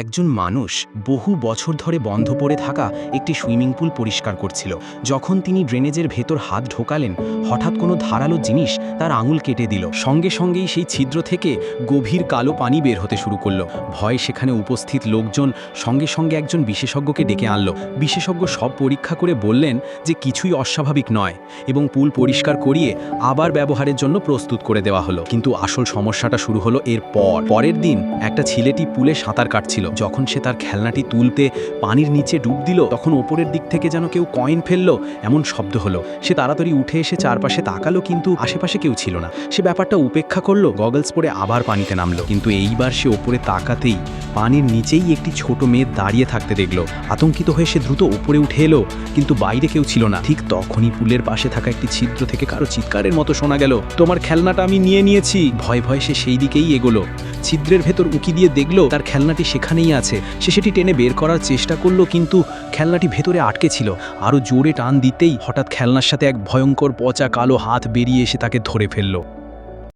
একজন মানুষ বহু বছর ধরে বন্ধ পড়ে থাকা একটি সুইমিং পুল পরিষ্কার করছিল। যখন তিনি ড্রেনেজের ভেতর হাত ঢোকালেন, হঠাৎ কোনো ধারালো জিনিস তার আঙুল কেটে দিল। সঙ্গে সঙ্গেই সেই ছিদ্র থেকে গভীর কালো পানি বের হতে শুরু করলো। ভয়ে সেখানে উপস্থিত লোকজন সঙ্গে সঙ্গে একজন বিশেষজ্ঞকে ডেকে আনলো। বিশেষজ্ঞ সব পরীক্ষা করে বললেন যে কিছুই অস্বাভাবিক নয় এবং পুল পরিষ্কার করিয়ে আবার ব্যবহারের জন্য প্রস্তুত করে দেওয়া হলো। কিন্তু আসল সমস্যাটা শুরু হলো পরের দিন একটা ছেলেটি পুলে সাঁতার কাটছিল। যখন সে তার খেলনাটি তুলতে পানির নিচে ডুব দিল, তখন ওপরের দিক থেকে যেন কেউ কয়েন ফেললো এমন শব্দ হলো। সে তাড়াতাড়ি উঠে এসে চারপাশে তাকালো, কিন্তু আশেপাশে কেউ ছিল না। সে ব্যাপারটা উপেক্ষা করলো, গগলস পরে আবার পানিতে নামলো। কিন্তু এইবার সে ওপরে তাকাতেই পানির নিচেই একটি ছোট মেয়ে দাঁড়িয়ে থাকতে দেখলো। আতঙ্কিত হয়ে সে দ্রুত ওপরে উঠে এলো, কিন্তু বাইরে কেউ ছিল না। ঠিক তখনই পুলের পাশে থাকা একটি ছিদ্র থেকে কারো চিৎকারের মতো শোনা গেল, তোমার খেলনাটা আমি নিয়ে নিয়েছি। ভয়ে ভয়ে সে সেই দিকেই এগোলো। ছিদ্রের ভেতর উকি দিয়ে দেখলো তার খেলনাটি সেখানেই আছে। সে সেটি টেনে বের করার চেষ্টা করলো, কিন্তু খেলনাটি ভেতরে আটকে ছিল। আরও জোরে টান দিতেই হঠাৎ খেলনার সাথে এক ভয়ঙ্কর পচা কালো হাত বেরিয়ে এসে তাকে ধরে ফেললো।